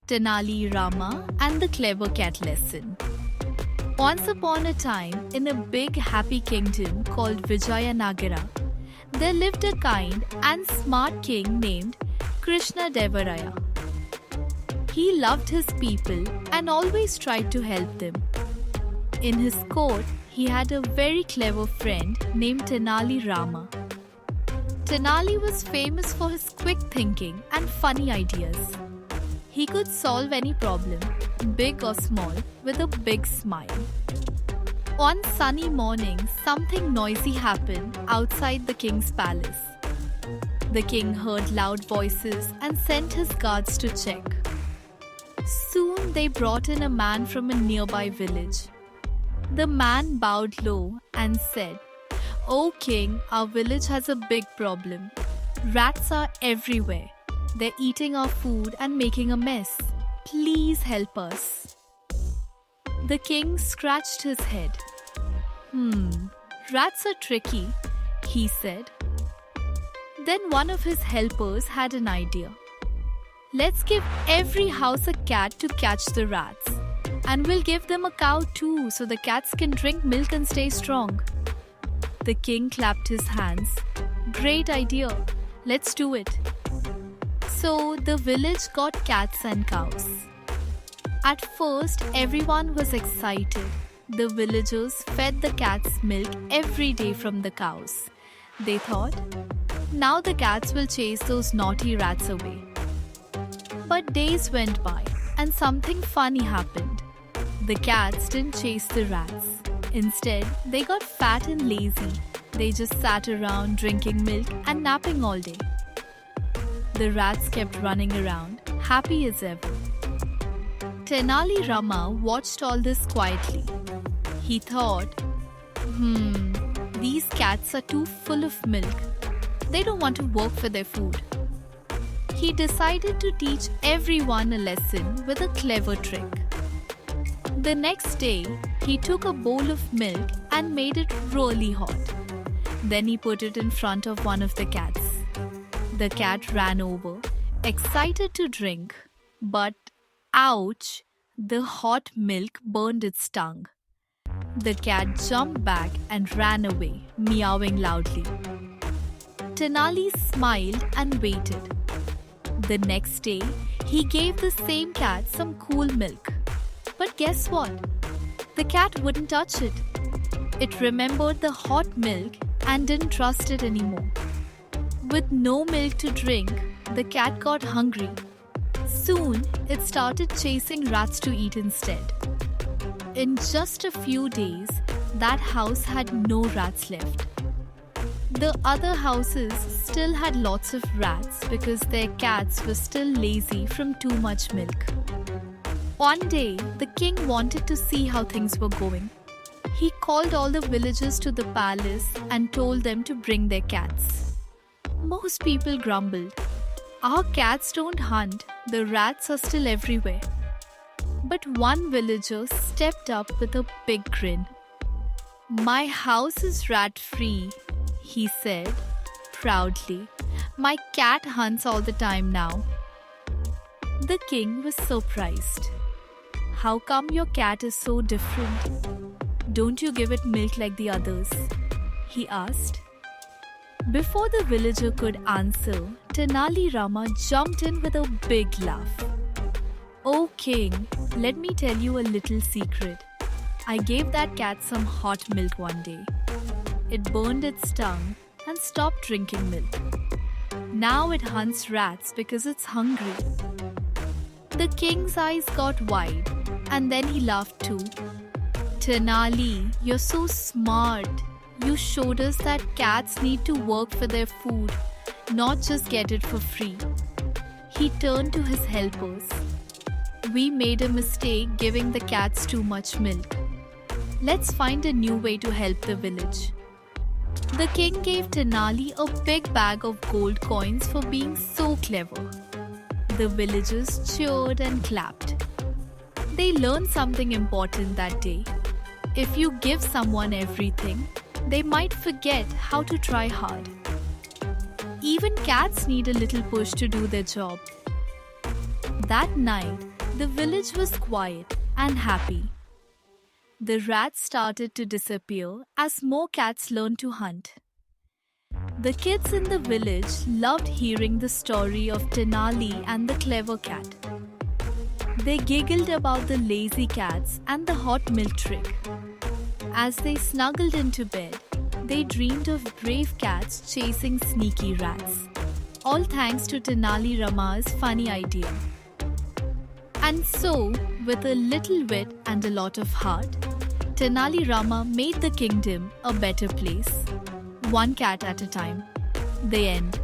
Tenali Rama and the Clever Cat Lesson. Once upon a time, in a big happy kingdom called Vijayanagara, there lived a kind and smart king named Krishna Devaraya. He loved his people and always tried to help them. In his court, he had a very clever friend named Tenali Rama. Tenali was famous for his quick thinking and funny ideas. He could solve any problem, big or small, with a big smile. One sunny morning, something noisy happened outside the king's palace. The king heard loud voices and sent his guards to check. Soon they brought in a man from a nearby village. The man bowed low and said, "O king, our village has a big problem. Rats are everywhere. They're eating our food and making a mess. Please help us." The king scratched his head. Rats are tricky, he said. Then one of his helpers had an idea. "Let's give every house a cat to catch the rats. And we'll give them a cow too so the cats can drink milk and stay strong." The king clapped his hands. "Great idea. Let's do it." So the village got cats and cows. At first, everyone was excited. The villagers fed the cats milk every day from the cows. They thought, now the cats will chase those naughty rats away. But days went by and something funny happened. The cats didn't chase the rats. Instead, they got fat and lazy. They just sat around drinking milk and napping all day. The rats kept running around, happy as ever. Tenali Rama watched all this quietly. He thought, these cats are too full of milk. They don't want to work for their food. He decided to teach everyone a lesson with a clever trick. The next day, he took a bowl of milk and made it really hot. Then he put it in front of one of the cats. The cat ran over, excited to drink, but ouch, the hot milk burned its tongue. The cat jumped back and ran away, meowing loudly. Tenali smiled and waited. The next day, he gave the same cat some cool milk. But guess what? The cat wouldn't touch it. It remembered the hot milk and didn't trust it anymore. With no milk to drink, the cat got hungry. Soon, it started chasing rats to eat instead. In just a few days, that house had no rats left. The other houses still had lots of rats because their cats were still lazy from too much milk. One day, the king wanted to see how things were going. He called all the villagers to the palace and told them to bring their cats. Most people grumbled. "Our cats don't hunt, the rats are still everywhere." But one villager stepped up with a big grin. "My house is rat-free," he said proudly. "My cat hunts all the time now." The king was surprised. "How come your cat is so different? Don't you give it milk like the others?" he asked. Before the villager could answer, Tenali Rama jumped in with a big laugh. "Oh king, let me tell you a little secret. I gave that cat some hot milk one day. It burned its tongue and stopped drinking milk. Now it hunts rats because it's hungry." The king's eyes got wide and then he laughed too. "Tenali, you're so smart. You showed us that cats need to work for their food, not just get it for free." He turned to his helpers. "We made a mistake giving the cats too much milk. Let's find a new way to help the village." The king gave Tenali a big bag of gold coins for being so clever. The villagers cheered and clapped. They learned something important that day. If you give someone everything, they might forget how to try hard. Even cats need a little push to do their job. That night, the village was quiet and happy. The rats started to disappear as more cats learned to hunt. The kids in the village loved hearing the story of Tenali and the clever cat. They giggled about the lazy cats and the hot milk trick. As they snuggled into bed, they dreamed of brave cats chasing sneaky rats. All thanks to Tenali Rama's funny idea. And so, with a little wit and a lot of heart, Tenali Rama made the kingdom a better place, one cat at a time. The end.